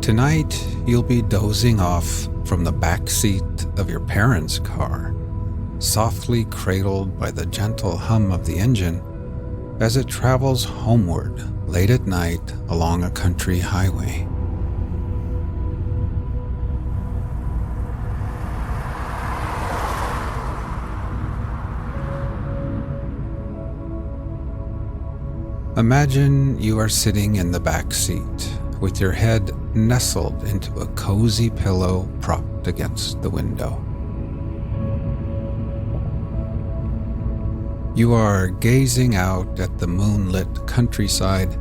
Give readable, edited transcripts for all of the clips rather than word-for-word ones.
Tonight, you'll be dozing off from the back seat of your parents' car, softly cradled by the gentle hum of the engine as it travels homeward late at night along a country highway. Imagine you are sitting in the back seat with your head nestled into a cozy pillow propped against the window. You are gazing out at the moonlit countryside,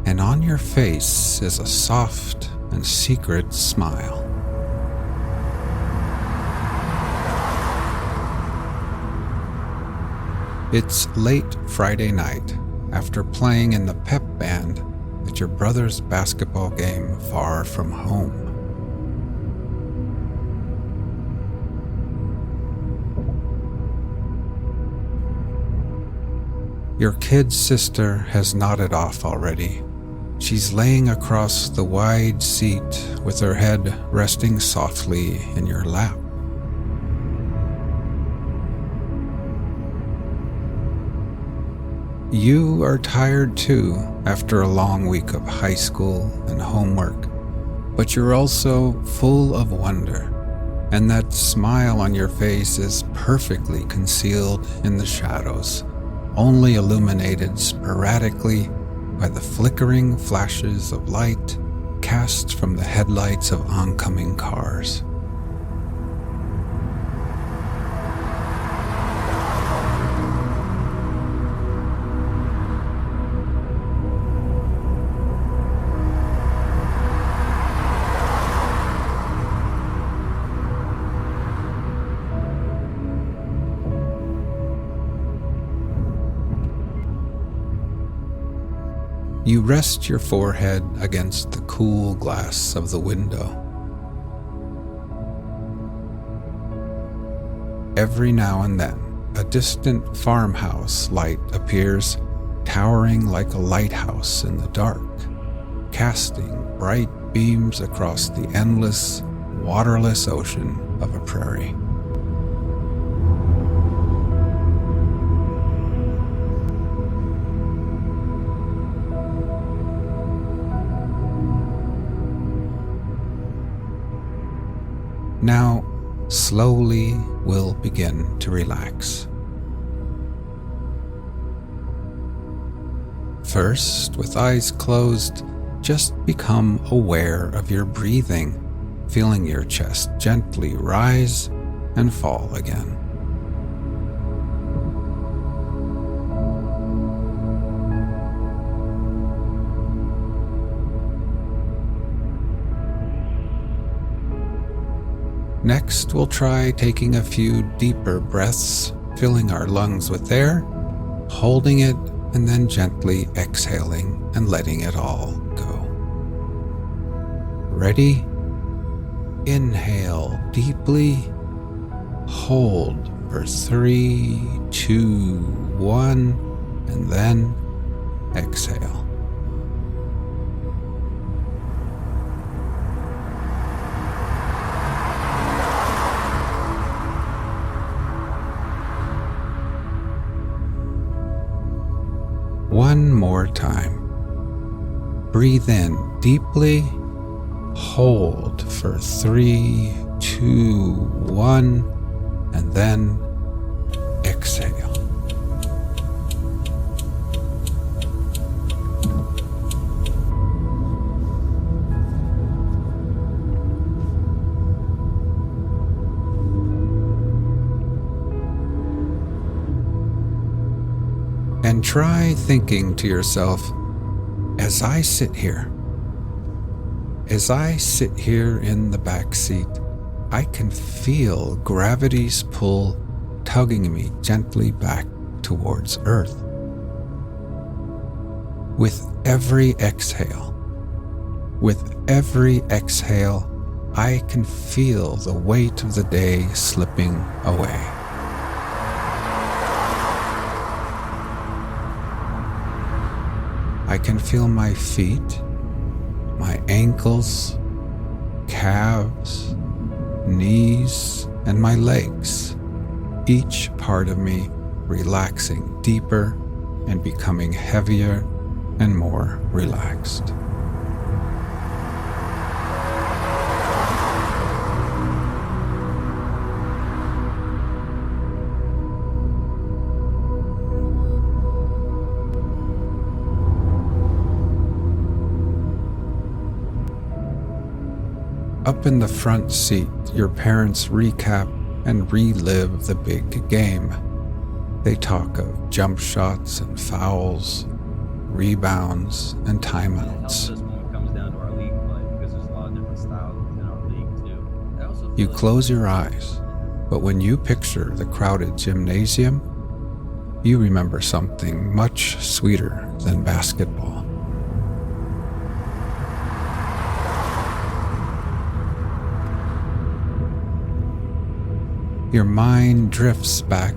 and on your face is a soft and secret smile. It's late Friday night after playing in the pep band at your brother's basketball game far from home. Your kid sister has nodded off already. She's laying across the wide seat with her head resting softly in your lap. You are tired too after a long week of high school and homework, but you're also full of wonder, and that smile on your face is perfectly concealed in the shadows, only illuminated sporadically by the flickering flashes of light cast from the headlights of oncoming cars. You rest your forehead against the cool glass of the window. Every now and then, a distant farmhouse light appears, towering like a lighthouse in the dark, casting bright beams across the endless, waterless ocean of a prairie. Now, slowly we'll begin to relax. First, with eyes closed, just become aware of your breathing, feeling your chest gently rise and fall again. Next, we'll try taking a few deeper breaths, filling our lungs with air, holding it, and then gently exhaling and letting it all go. Ready? Inhale deeply, hold for 3, 2, 1, and then exhale. One more time. Breathe in deeply, hold for 3, 2, 1, and then exhale. And try thinking to yourself, as I sit here in the back seat, I can feel gravity's pull tugging me gently back towards Earth. With every exhale, I can feel the weight of the day slipping away. I can feel my feet, my ankles, calves, knees, and my legs, each part of me relaxing deeper and becoming heavier and more relaxed. Up in the front seat, your parents recap and relive the big game. They talk of jump shots and fouls, rebounds and timeouts. You close your eyes, but when you picture the crowded gymnasium, you remember something much sweeter than basketball. Your mind drifts back,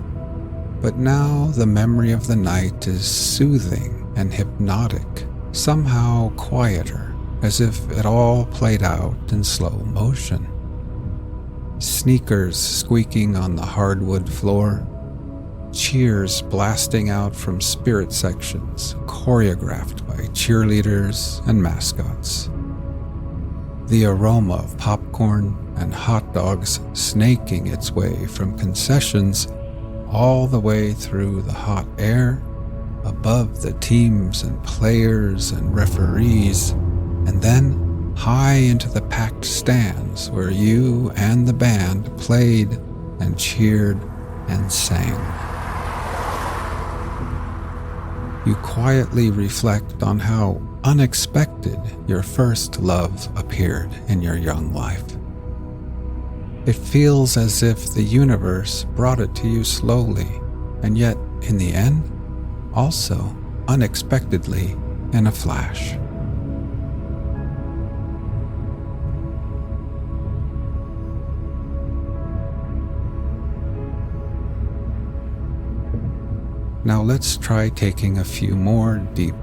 but now the memory of the night is soothing and hypnotic, somehow quieter, as if it all played out in slow motion. Sneakers squeaking on the hardwood floor, cheers blasting out from spirit sections choreographed by cheerleaders and mascots. The aroma of popcorn and hot dogs snaking its way from concessions all the way through the hot air, above the teams and players and referees, and then high into the packed stands where you and the band played and cheered and sang. You quietly reflect on how unexpected your first love appeared in your young life. It feels as if the universe brought it to you slowly, and yet, in the end, also unexpectedly in a flash. Now let's try taking a few more deep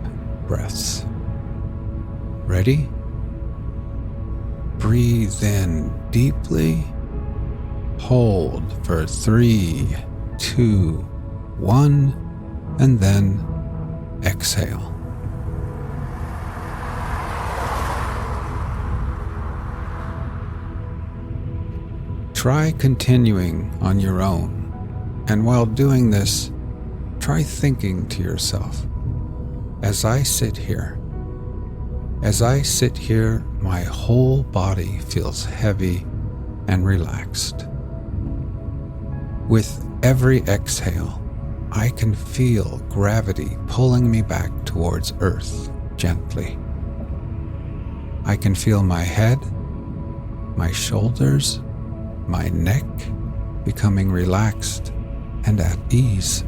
breaths. Ready? Breathe in deeply. Hold for 3, 2, 1, and then exhale. Try continuing on your own, and while doing this, try thinking to yourself, as I sit here, my whole body feels heavy and relaxed. With every exhale, I can feel gravity pulling me back towards Earth gently. I can feel my head, my shoulders, my neck becoming relaxed and at ease.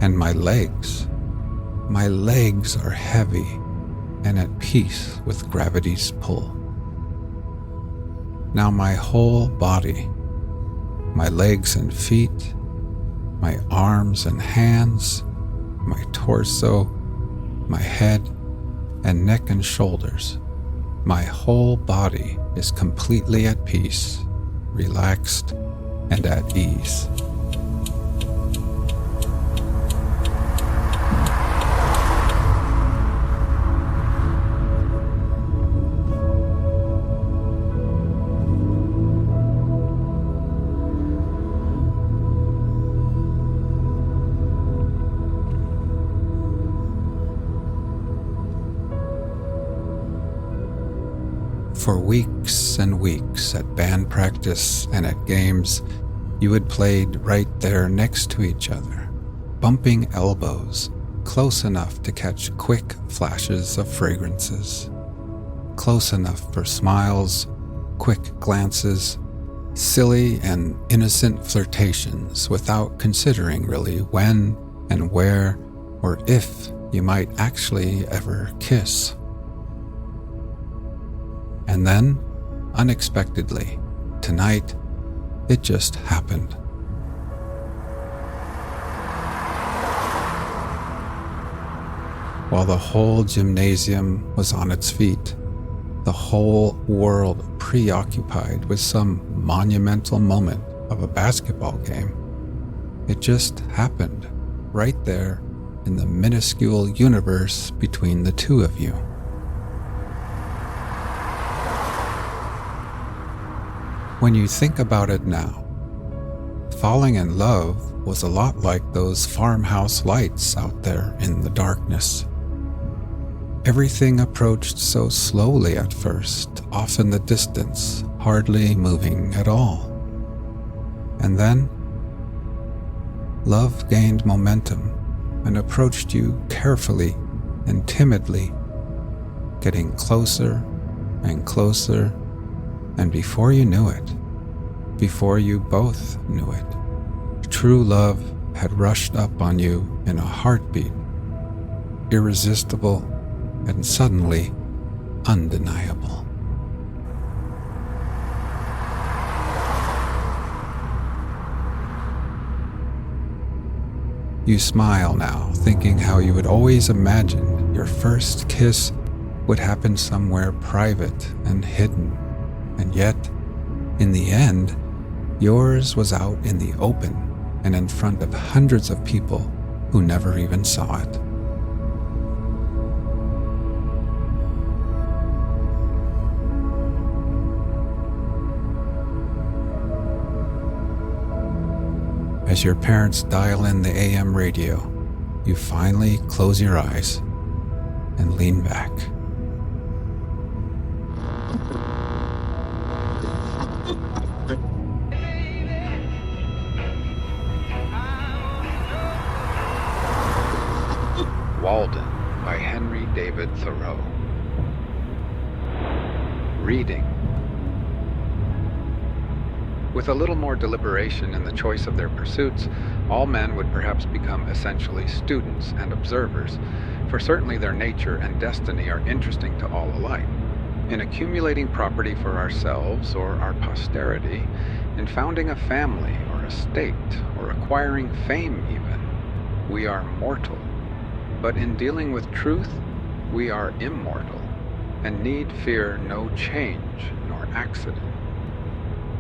And my legs are heavy and at peace with gravity's pull. Now my whole body, my legs and feet, my arms and hands, my torso, my head and neck and shoulders, my whole body is completely at peace, relaxed, and at ease. For weeks and weeks at band practice and at games, you had played right there next to each other, bumping elbows, close enough to catch quick flashes of fragrances, close enough for smiles, quick glances, silly and innocent flirtations without considering really when and where or if you might actually ever kiss. And then, unexpectedly, tonight, it just happened. while the whole gymnasium was on its feet, the whole world preoccupied with some monumental moment of a basketball game. It just happened right there in the minuscule universe between the two of you. When you think about it now, falling in love was a lot like those farmhouse lights out there in the darkness. Everything approached so slowly at first, off in the distance, hardly moving at all. And then, love gained momentum and approached you carefully and timidly, getting closer and closer, and before you knew it, before you both knew it, true love had rushed up on you in a heartbeat, irresistible and suddenly undeniable. You smile now, thinking how you had always imagined your first kiss would happen somewhere private and hidden, and yet, in the end, yours was out in the open and in front of hundreds of people who never even saw it. As your parents dial in the AM radio, you finally close your eyes and lean back. Walden by Henry David Thoreau. Reading. With a little more deliberation in the choice of their pursuits, all men would perhaps become essentially students and observers, for certainly their nature and destiny are interesting to all alike. In accumulating property for ourselves or our posterity, in founding a family or a state, or acquiring fame even, we are mortal. But in dealing with truth, we are immortal, and need fear no change nor accident.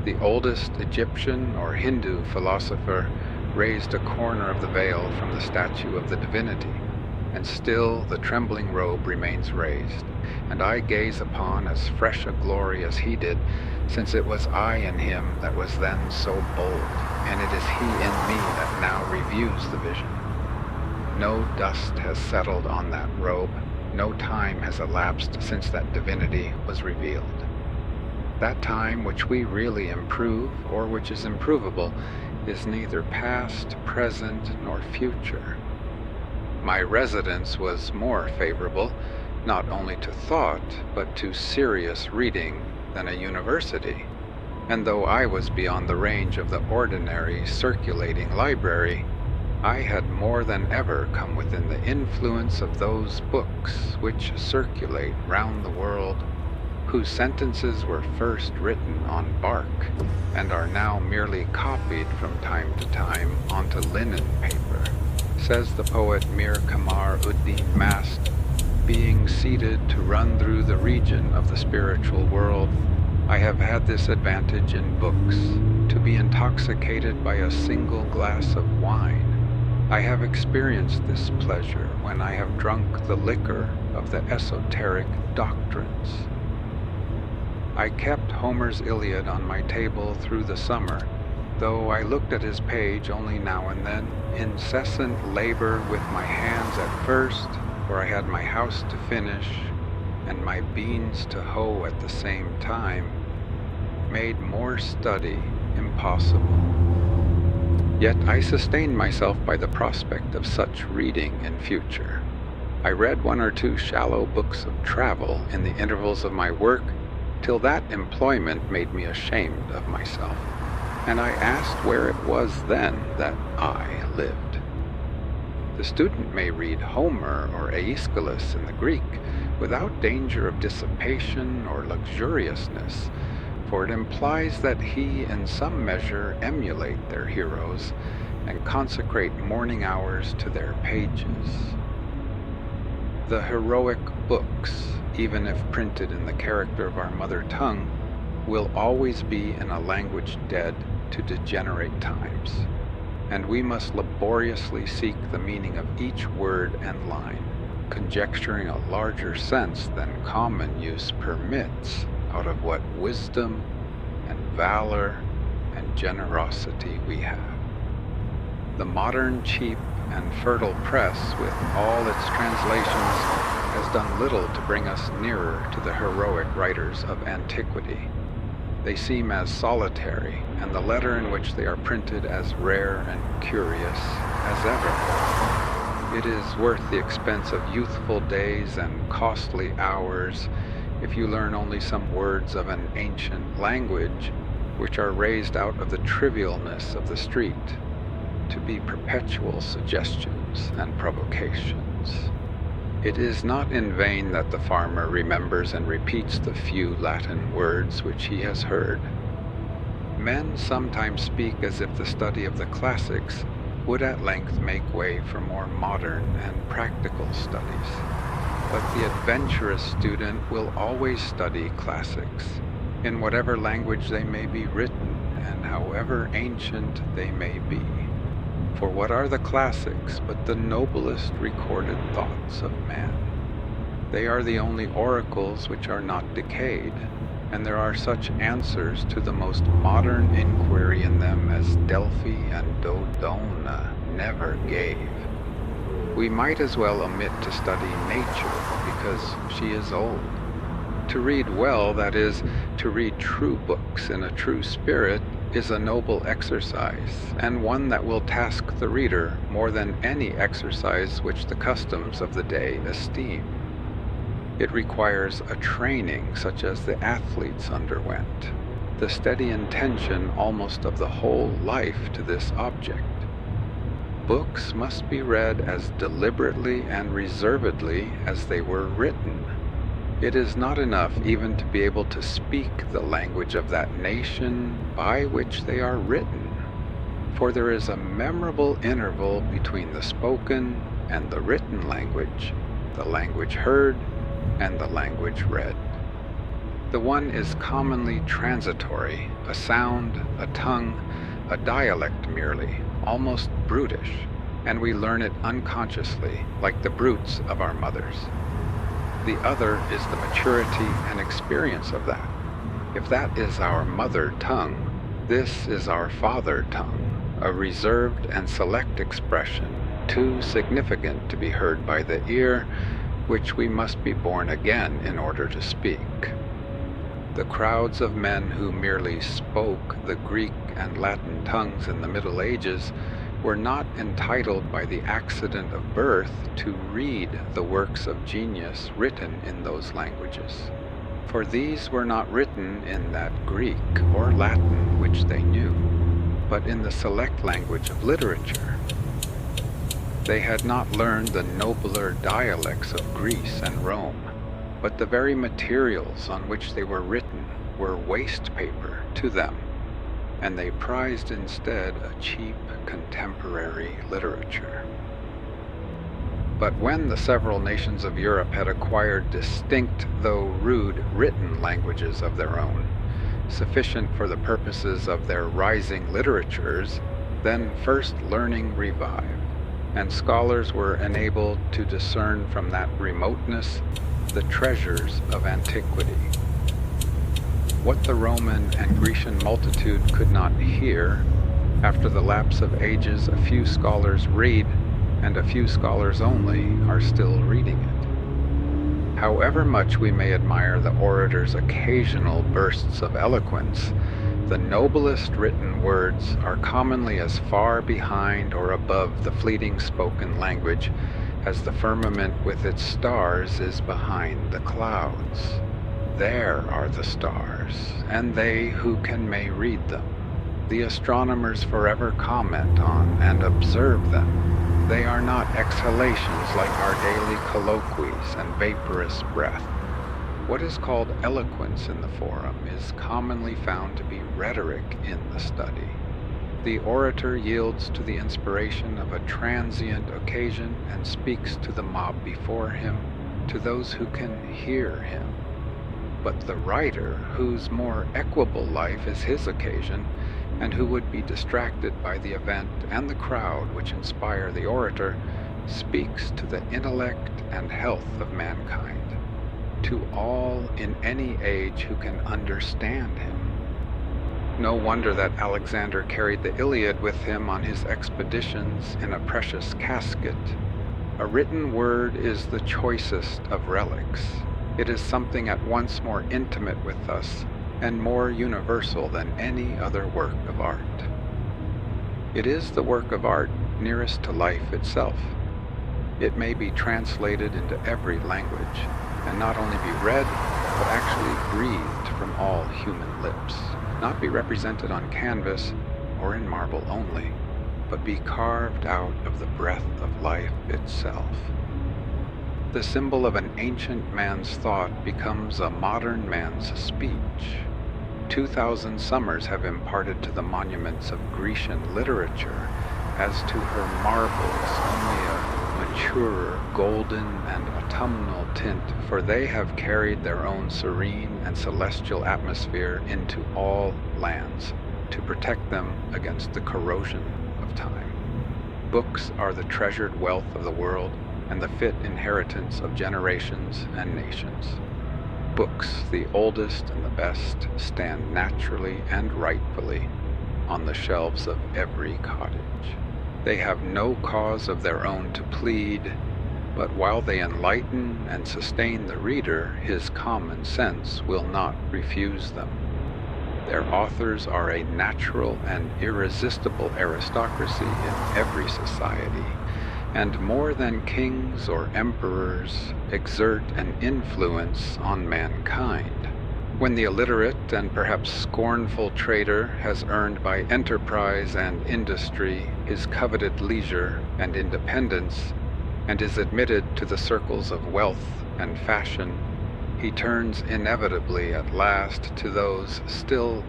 The oldest Egyptian or Hindu philosopher raised a corner of the veil from the statue of the divinity, and still the trembling robe remains raised, and I gaze upon as fresh a glory as he did, since it was I in him that was then so bold, and it is he in me that now reviews the vision. No dust has settled on that robe, no time has elapsed since that divinity was revealed. That time which we really improve, or which is improvable, is neither past, present, nor future. My residence was more favorable, not only to thought, but to serious reading than a university, and though I was beyond the range of the ordinary circulating library, I had more than ever come within the influence of those books which circulate round the world, whose sentences were first written on bark, and are now merely copied from time to time onto linen paper. Says the poet Mir Kamar Uddin Mast, being seated to run through the region of the spiritual world, I have had this advantage in books, to be intoxicated by a single glass of wine. I have experienced this pleasure when I have drunk the liquor of the esoteric doctrines. I kept Homer's Iliad on my table through the summer, though I looked at his page only now and then, incessant labor with my hands at first, for I had my house to finish, and my beans to hoe at the same time, made more study impossible. Yet I sustained myself by the prospect of such reading in future. I read one or two shallow books of travel in the intervals of my work, till that employment made me ashamed of myself, and I asked where it was then that I lived. The student may read Homer or Aeschylus in the Greek without danger of dissipation or luxuriousness, for it implies that he in some measure emulate their heroes and consecrate morning hours to their pages. The heroic books, even if printed in the character of our mother tongue, will always be in a language dead to degenerate times, and we must laboriously seek the meaning of each word and line, conjecturing a larger sense than common use permits out of what wisdom and valor and generosity we have. The modern cheap and fertile press, with all its translations, has done little to bring us nearer to the heroic writers of antiquity. They seem as solitary, and the letter in which they are printed as rare and curious as ever. It is worth the expense of youthful days and costly hours if you learn only some words of an ancient language which are raised out of the trivialness of the street to be perpetual suggestions and provocations. It is not in vain that the farmer remembers and repeats the few Latin words which he has heard. Men sometimes speak as if the study of the classics would at length make way for more modern and practical studies. But the adventurous student will always study classics, in whatever language they may be written and however ancient they may be. For what are the classics but the noblest recorded thoughts of man? They are the only oracles which are not decayed, and there are such answers to the most modern inquiry in them as Delphi and Dodona never gave. We might as well omit to study nature because she is old. To read well, that is, to read true books in a true spirit, is a noble exercise, and one that will task the reader more than any exercise which the customs of the day esteem. It requires a training such as the athletes underwent, the steady intention almost of the whole life to this object. Books must be read as deliberately and reservedly as they were written. It is not enough even to be able to speak the language of that nation by which they are written, for there is a memorable interval between the spoken and the written language, the language heard and the language read. The one is commonly transitory, a sound, a tongue, a dialect merely, almost brutish, and we learn it unconsciously, like the brutes of our mothers. The other is the maturity and experience of that. If that is our mother tongue, this is our father tongue, a reserved and select expression, too significant to be heard by the ear, which we must be born again in order to speak. The crowds of men who merely spoke the Greek and Latin tongues in the Middle Ages were not entitled by the accident of birth to read the works of genius written in those languages, for these were not written in that Greek or Latin which they knew, but in the select language of literature. They had not learned the nobler dialects of Greece and Rome, but the very materials on which they were written were waste paper to them, and they prized instead a cheap contemporary literature. But when the several nations of Europe had acquired distinct, though rude, written languages of their own, sufficient for the purposes of their rising literatures, then first learning revived, and scholars were enabled to discern from that remoteness the treasures of antiquity. What the Roman and Grecian multitude could not hear, after the lapse of ages a few scholars read, and a few scholars only are still reading it. However much we may admire the orator's occasional bursts of eloquence, the noblest written words are commonly as far behind or above the fleeting spoken language as the firmament with its stars is behind the clouds. There are the stars, and they who can may read them. The astronomers forever comment on and observe them. They are not exhalations like our daily colloquies and vaporous breath. What is called eloquence in the forum is commonly found to be rhetoric in the study. The orator yields to the inspiration of a transient occasion and speaks to the mob before him to those who can hear him. But the writer, whose more equable life is his occasion, and who would be distracted by the event and the crowd which inspire the orator, speaks to the intellect and health of mankind, to all in any age who can understand him. No wonder that Alexander carried the Iliad with him on his expeditions in a precious casket. A written word is the choicest of relics. It is something at once more intimate with us and more universal than any other work of art. It is the work of art nearest to life itself. It may be translated into every language, and not only be read, but actually breathed from all human lips, not be represented on canvas or in marble only, but be carved out of the breath of life itself. The symbol of an ancient man's thought becomes a modern man's speech. 2,000 summers have imparted to the monuments of Grecian literature, as to her marbles, only a maturer golden and autumnal tint, for they have carried their own serene and celestial atmosphere into all lands, to protect them against the corrosion of time. Books are the treasured wealth of the world, and the fit inheritance of generations and nations. Books, the oldest and the best, stand naturally and rightfully on the shelves of every cottage. They have no cause of their own to plead, but while they enlighten and sustain the reader, his common sense will not refuse them. Their authors are a natural and irresistible aristocracy in every society, and more than kings or emperors exert an influence on mankind. When the illiterate and perhaps scornful trader has earned by enterprise and industry his coveted leisure and independence, and is admitted to the circles of wealth and fashion, he turns inevitably at last to those still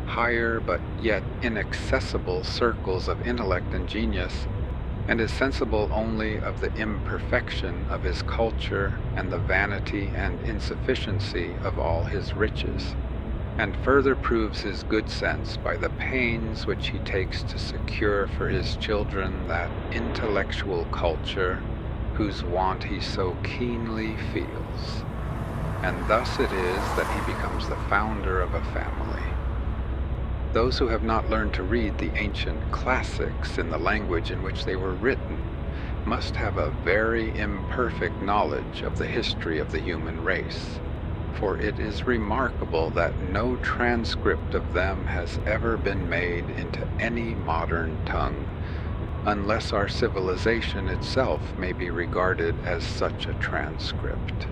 higher but yet inaccessible circles of intellect and genius, and is sensible only of the imperfection of his culture and the vanity and insufficiency of all his riches, and further proves his good sense by the pains which he takes to secure for his children that intellectual culture whose want he so keenly feels. And thus it is that he becomes the founder of a family. Those who have not learned to read the ancient classics in the language in which they were written must have a very imperfect knowledge of the history of the human race, for it is remarkable that no transcript of them has ever been made into any modern tongue, unless our civilization itself may be regarded as such a transcript.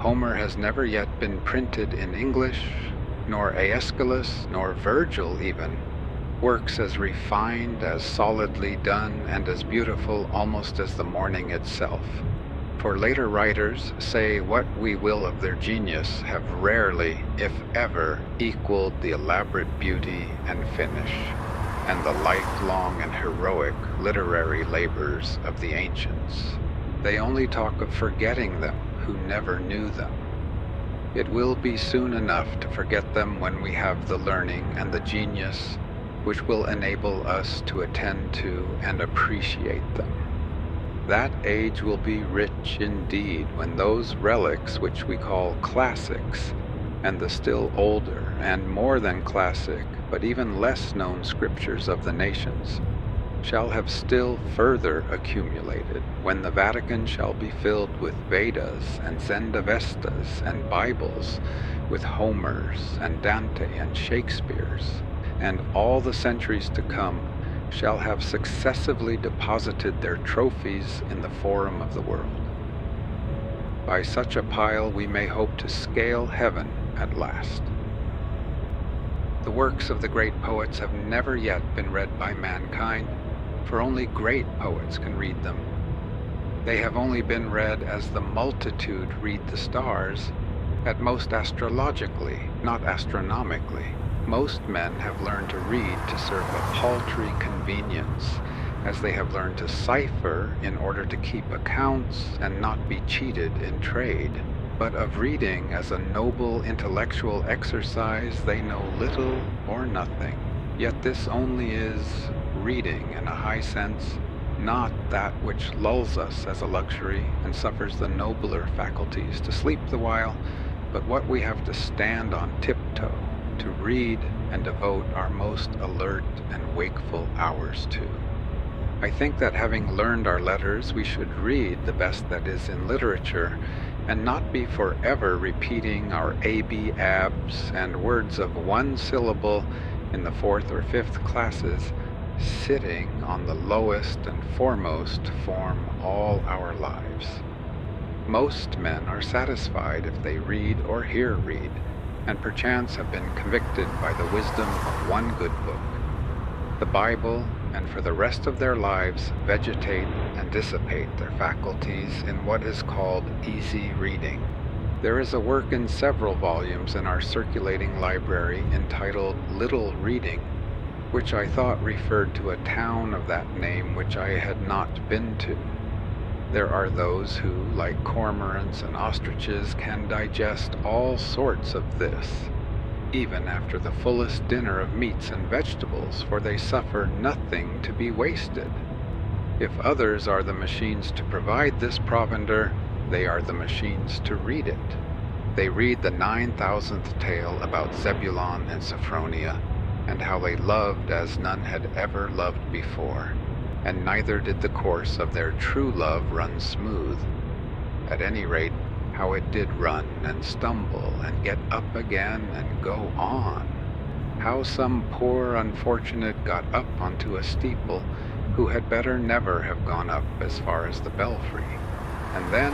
Homer has never yet been printed in English, nor Aeschylus, nor Virgil even, works as refined, as solidly done, and as beautiful almost as the morning itself. For later writers, say what we will of their genius, have rarely, if ever, equaled the elaborate beauty and finish, and the lifelong and heroic literary labors of the ancients. They only talk of forgetting them who never knew them. It will be soon enough to forget them when we have the learning and the genius which will enable us to attend to and appreciate them. That age will be rich indeed when those relics which we call classics, and the still older and more than classic but even less known scriptures of the nations, shall have still further accumulated, when the Vatican shall be filled with Vedas and Zendavestas and Bibles, with Homers and Dante and Shakespeare's, and all the centuries to come shall have successively deposited their trophies in the forum of the world. By such a pile we may hope to scale heaven at last. The works of the great poets have never yet been read by mankind, for only great poets can read them. They have only been read as the multitude read the stars, at most astrologically, not astronomically. Most men have learned to read to serve a paltry convenience, as they have learned to cipher in order to keep accounts and not be cheated in trade. But of reading as a noble intellectual exercise they know little or nothing. Yet this only is reading in a high sense, not that which lulls us as a luxury and suffers the nobler faculties to sleep the while, but what we have to stand on tiptoe, to read and devote our most alert and wakeful hours to. I think that having learned our letters, we should read the best that is in literature, and not be forever repeating our A-B abs and words of one syllable in the 4th or 5th classes, sitting on the lowest and foremost form all our lives. Most men are satisfied if they read or hear read, and perchance have been convicted by the wisdom of one good book, the Bible, and for the rest of their lives vegetate and dissipate their faculties in what is called easy reading. There is a work in several volumes in our circulating library entitled Little Reading, which I thought referred to a town of that name which I had not been to. There are those who, like cormorants and ostriches, can digest all sorts of this, even after the fullest dinner of meats and vegetables, for they suffer nothing to be wasted. If others are the machines to provide this provender, they are the machines to read it. They read the 9,000th tale about Zebulon and Sophronia, and how they loved as none had ever loved before, and neither did the course of their true love run smooth. At any rate, how it did run and stumble and get up again and go on. How some poor unfortunate got up onto a steeple who had better never have gone up as far as the belfry, and then,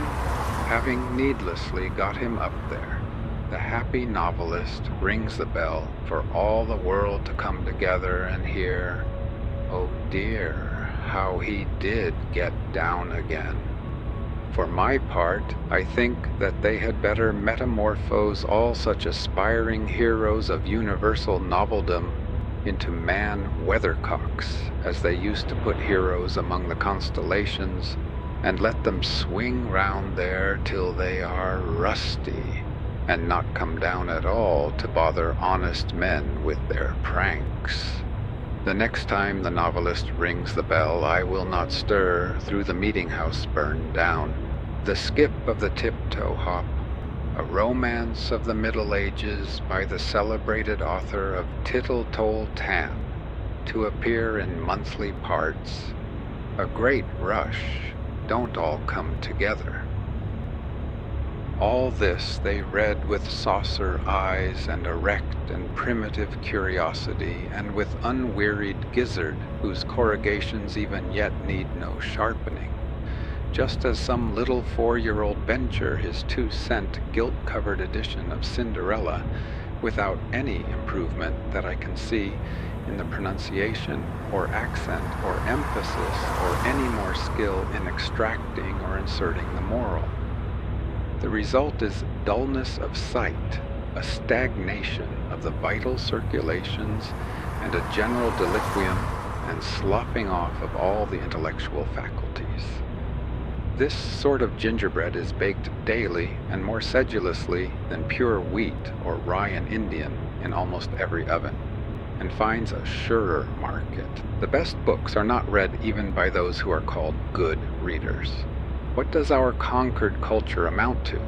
having needlessly got him up there, the happy novelist rings the bell for all the world to come together and hear, oh dear, how he did get down again. For my part, I think that they had better metamorphose all such aspiring heroes of universal noveldom into man weathercocks, as they used to put heroes among the constellations, and let them swing round there till they are rusty, and not come down at all to bother honest men with their pranks. The next time the novelist rings the bell, I will not stir through the meeting-house burned down. The skip of the tiptoe hop, a romance of the Middle Ages by the celebrated author of Tittle Tol Tan, to appear in monthly parts. A great rush, don't all come together. All this they read with saucer eyes and erect and primitive curiosity, and with unwearied gizzard whose corrugations even yet need no sharpening, just as some little 4-year-old bencher his 2-cent gilt-covered edition of Cinderella, without any improvement that I can see in the pronunciation or accent or emphasis or any more skill in extracting or inserting the moral. The result is dullness of sight, a stagnation of the vital circulations, and a general deliquium and slopping off of all the intellectual faculties. This sort of gingerbread is baked daily and more sedulously than pure wheat or rye and Indian in almost every oven, and finds a surer market. The best books are not read even by those who are called good readers. What does our conquered culture amount to?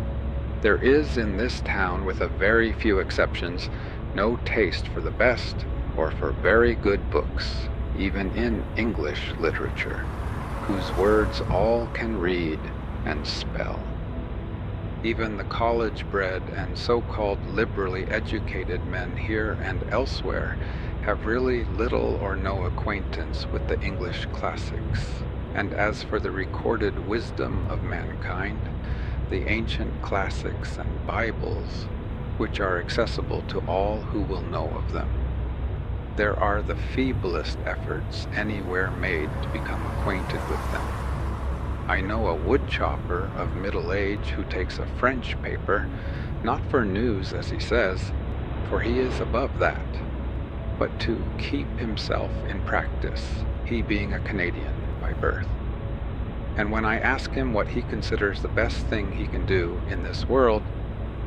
There is in this town, with a very few exceptions, no taste for the best or for very good books, even in English literature, whose words all can read and spell. Even the college-bred and so-called liberally educated men here and elsewhere have really little or no acquaintance with the English classics. And as for the recorded wisdom of mankind, the ancient classics and Bibles, which are accessible to all who will know of them, there are the feeblest efforts anywhere made to become acquainted with them. I know a woodchopper of middle age who takes a French paper, not for news as he says, for he is above that, but to keep himself in practice, he being a Canadian by birth. And when I ask him what he considers the best thing he can do in this world,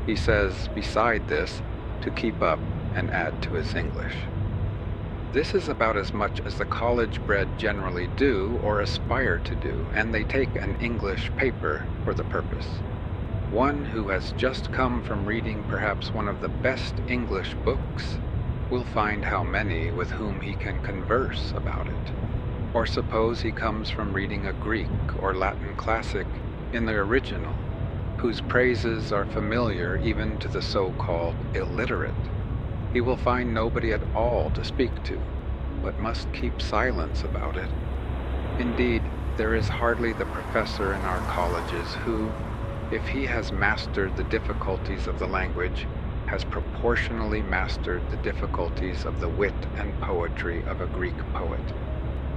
he says, beside this, to keep up and add to his English. This is about as much as the college-bred generally do or aspire to do, and they take an English paper for the purpose. One who has just come from reading perhaps one of the best English books will find how many with whom he can converse about it. Or suppose he comes from reading a Greek or Latin classic in the original, whose praises are familiar even to the so-called illiterate. He will find nobody at all to speak to, but must keep silence about it. Indeed, there is hardly the professor in our colleges who, if he has mastered the difficulties of the language, has proportionally mastered the difficulties of the wit and poetry of a Greek poet,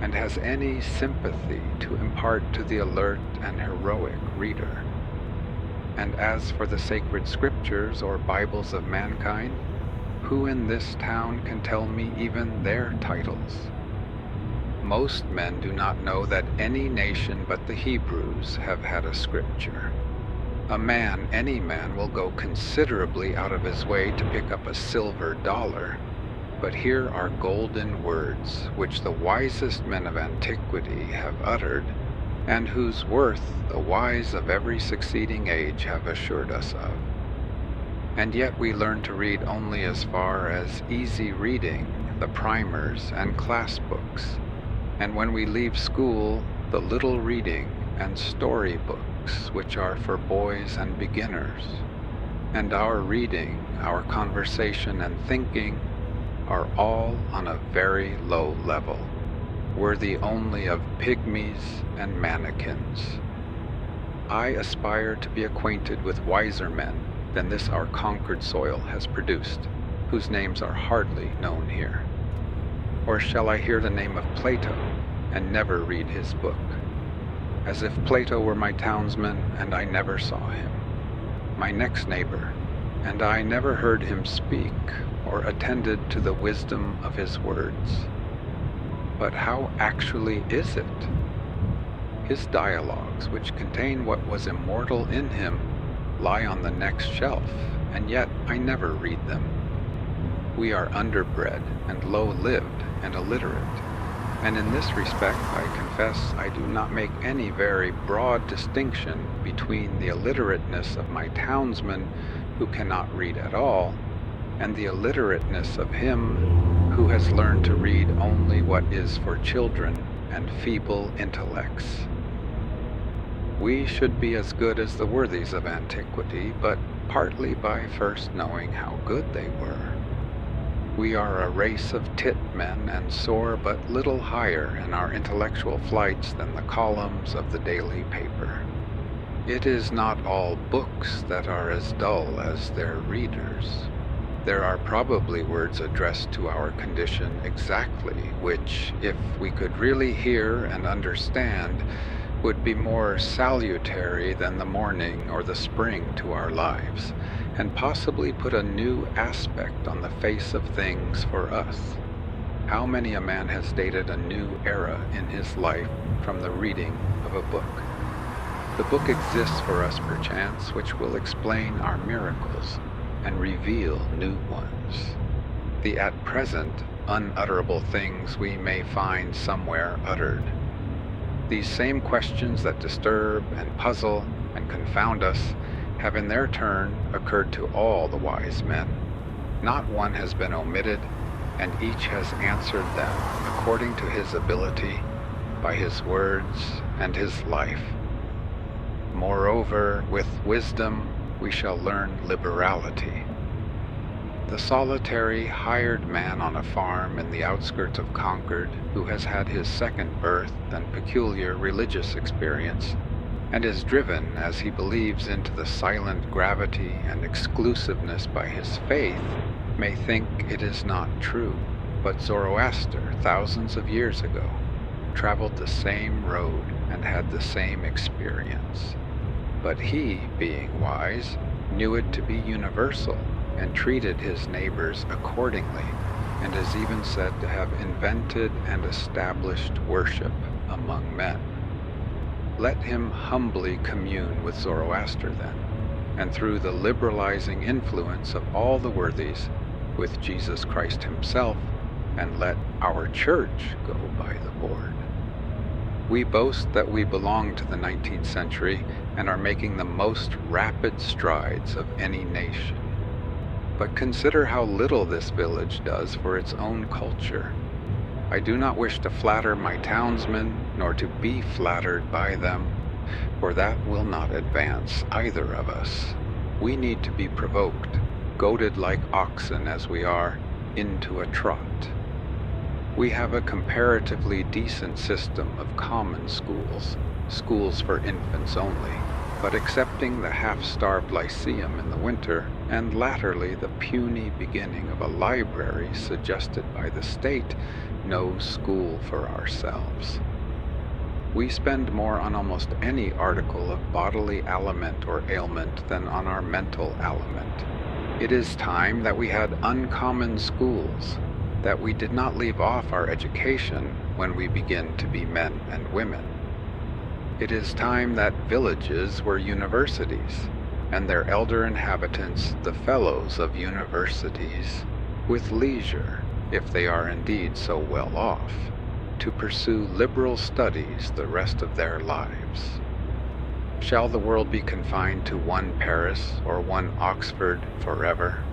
and has any sympathy to impart to the alert and heroic reader. And as for the sacred scriptures or Bibles of mankind, who in this town can tell me even their titles? Most men do not know that any nation but the Hebrews have had a scripture. Any man will go considerably out of his way to pick up a silver dollar, but here are golden words which the wisest men of antiquity have uttered, and whose worth the wise of every succeeding age have assured us of. And yet we learn to read only as far as easy reading, the primers and class books, and when we leave school, the little reading and story books which are for boys and beginners. And our reading, our conversation and thinking are all on a very low level, worthy only of pygmies and mannequins. I aspire to be acquainted with wiser men than this our conquered soil has produced, whose names are hardly known here. Or shall I hear the name of Plato and never read his book, as if Plato were my townsman and I never saw him, my next neighbor, and I never heard him speak or attended to the wisdom of his words? But how actually is it? His dialogues, which contain what was immortal in him, lie on the next shelf, and yet I never read them. We are underbred and low-lived and illiterate, and in this respect I confess I do not make any very broad distinction between the illiterateness of my townsman who cannot read at all, and the illiterateness of him who has learned to read only what is for children and feeble intellects. We should be as good as the worthies of antiquity, but partly by first knowing how good they were. We are a race of tit men and soar but little higher in our intellectual flights than the columns of the daily paper. It is not all books that are as dull as their readers. There are probably words addressed to our condition exactly, which, if we could really hear and understand, would be more salutary than the morning or the spring to our lives, and possibly put a new aspect on the face of things for us. How many a man has dated a new era in his life from the reading of a book? The book exists for us perchance, which will explain our miracles and reveal new ones. The at present unutterable things we may find somewhere uttered. These same questions that disturb and puzzle and confound us have in their turn occurred to all the wise men. Not one has been omitted, and each has answered them according to his ability, by his words and his life. Moreover, with wisdom we shall learn liberality. The solitary, hired man on a farm in the outskirts of Concord, who has had his second birth and peculiar religious experience, and is driven, as he believes, into the silent gravity and exclusiveness by his faith, may think it is not true. But Zoroaster, thousands of years ago, traveled the same road and had the same experience. But he, being wise, knew it to be universal, and treated his neighbors accordingly, and is even said to have invented and established worship among men. Let him humbly commune with Zoroaster then, and through the liberalizing influence of all the worthies, with Jesus Christ himself, and let our church go by the board. We boast that we belong to the 19th century and are making the most rapid strides of any nation. But consider how little this village does for its own culture. I do not wish to flatter my townsmen, nor to be flattered by them, for that will not advance either of us. We need to be provoked, goaded like oxen as we are, into a trot. We have a comparatively decent system of common schools, schools for infants only, but excepting the half-starved lyceum in the winter, and latterly the puny beginning of a library suggested by the state, no school for ourselves. We spend more on almost any article of bodily aliment or ailment than on our mental aliment. It is time that we had uncommon schools, that we did not leave off our education when we begin to be men and women. It is time that villages were universities, and their elder inhabitants the fellows of universities, with leisure, if they are indeed so well off, to pursue liberal studies the rest of their lives. Shall the world be confined to one Paris or one Oxford forever?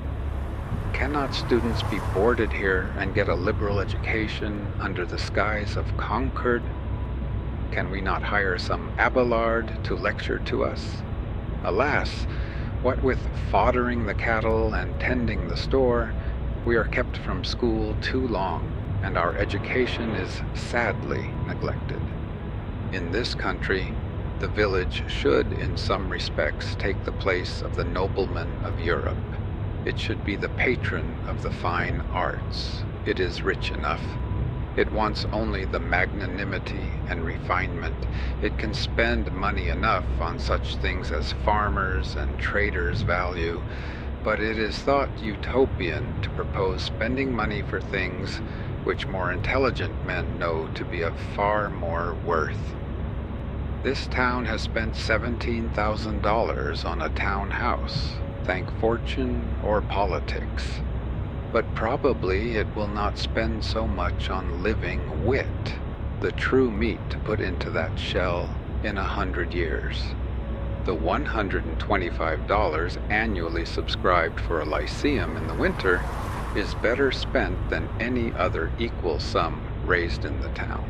Cannot students be boarded here and get a liberal education under the skies of Concord? Can we not hire some Abelard to lecture to us? Alas, what with foddering the cattle and tending the store, we are kept from school too long, and our education is sadly neglected. In this country, the village should, in some respects, take the place of the nobleman of Europe. It should be the patron of the fine arts. It is rich enough. It wants only the magnanimity and refinement. It can spend money enough on such things as farmers and traders value, but it is thought utopian to propose spending money for things which more intelligent men know to be of far more worth. This town has spent $17,000 on a townhouse, thank fortune or politics. But probably it will not spend so much on living wit, the true meat to put into that shell, in 100 years. The $125 annually subscribed for a lyceum in the winter is better spent than any other equal sum raised in the town.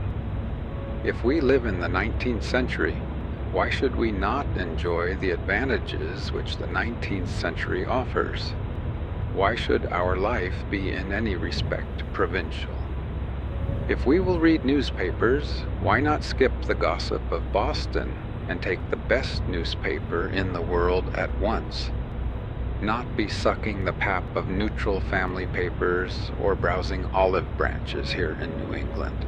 If we live in the 19th century, why should we not enjoy the advantages which the 19th century offers? Why should our life be in any respect provincial? If we will read newspapers, why not skip the gossip of Boston and take the best newspaper in the world at once? Not be sucking the pap of neutral family papers or browsing olive branches here in New England.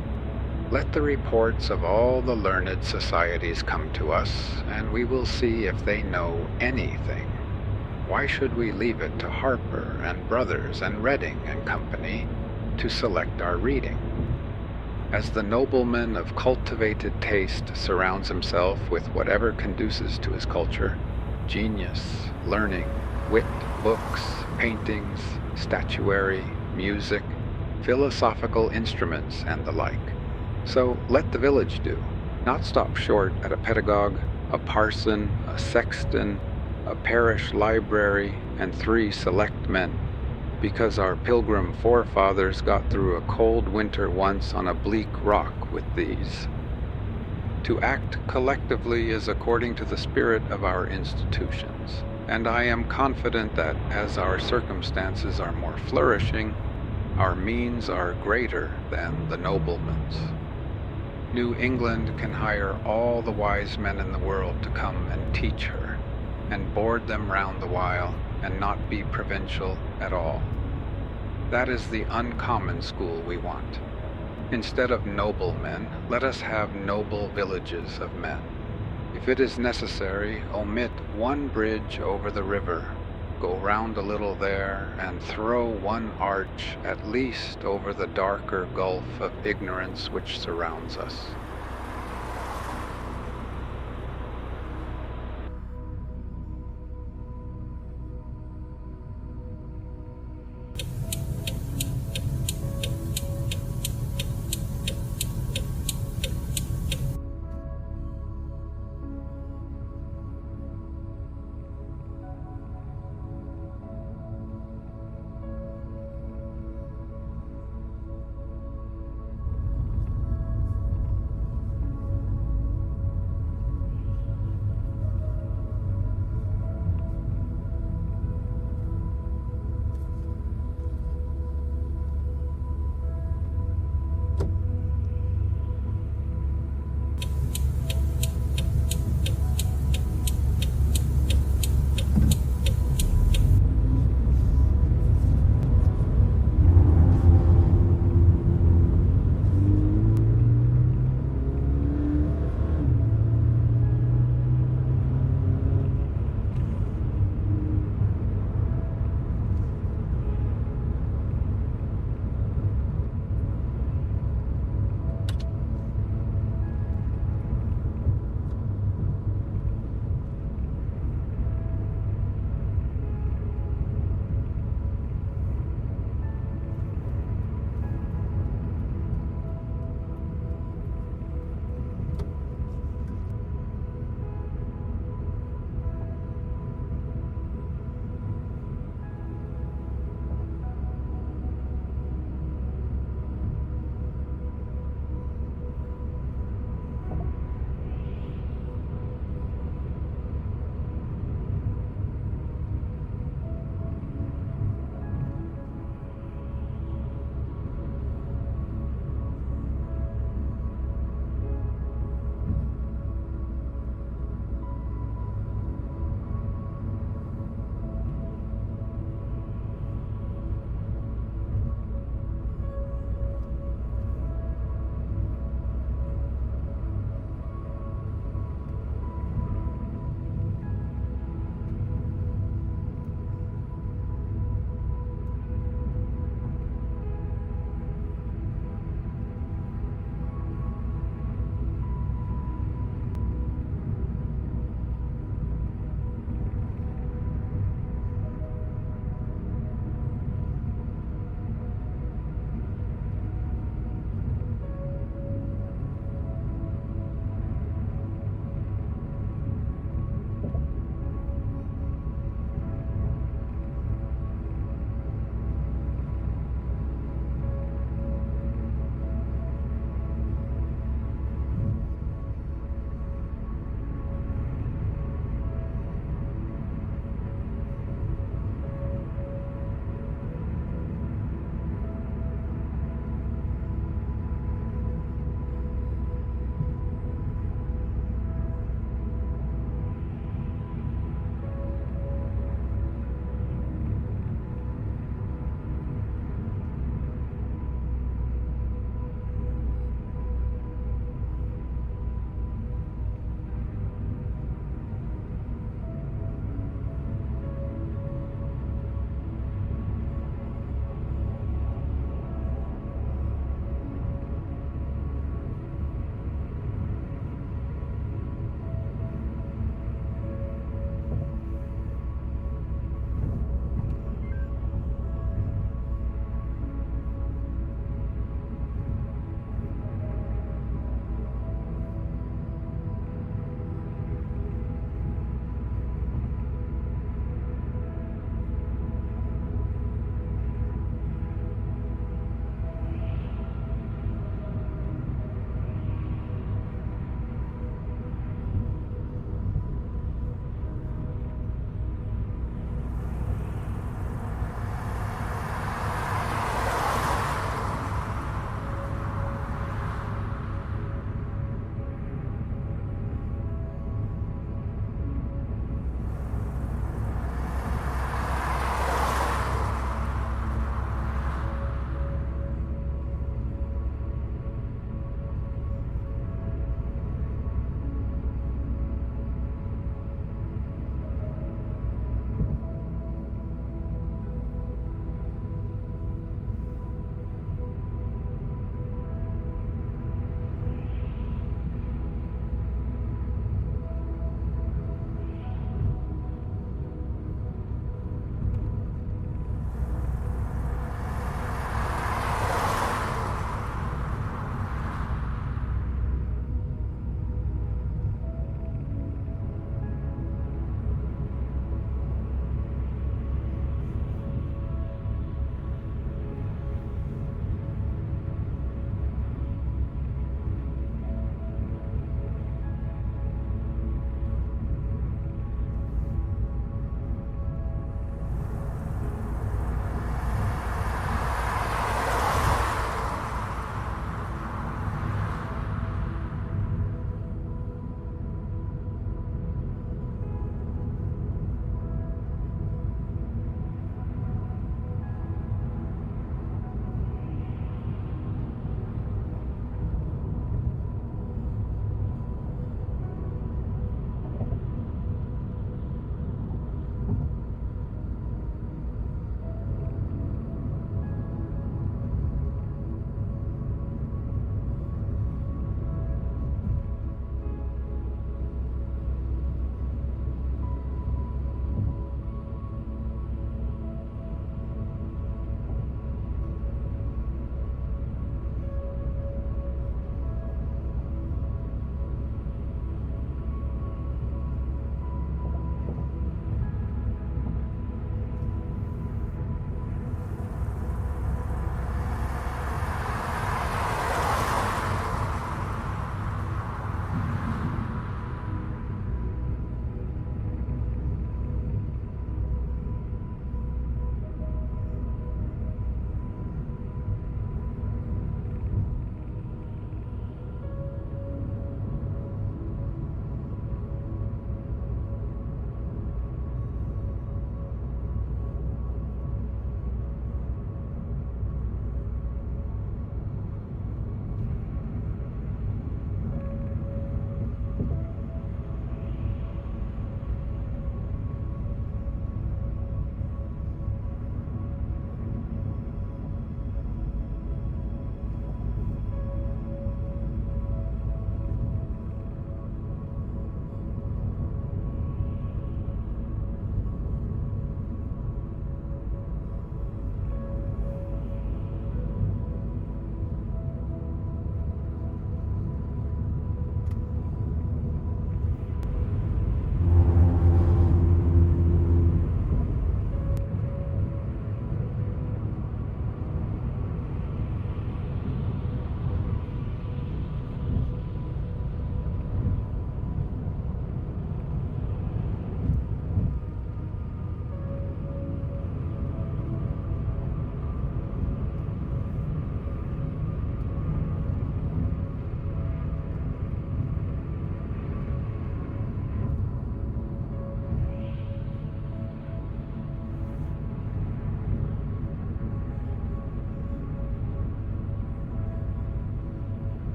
Let the reports of all the learned societies come to us, and we will see if they know anything. Why should we leave it to Harper and Brothers and Redding and Company to select our reading? As the nobleman of cultivated taste surrounds himself with whatever conduces to his culture, genius, learning, wit, books, paintings, statuary, music, philosophical instruments, and the like. So let the village do, not stop short at a pedagogue, a parson, a sexton, a parish library, and 3 select men, because our pilgrim forefathers got through a cold winter once on a bleak rock with these. To act collectively is according to the spirit of our institutions, and I am confident that as our circumstances are more flourishing, our means are greater than the nobleman's. New England can hire all the wise men in the world to come and teach her, and board them round the while, and not be provincial at all. That is the uncommon school we want. Instead of noble men, let us have noble villages of men. If it is necessary, omit one bridge over the river, go round a little there, and throw one arch at least over the darker gulf of ignorance which surrounds us.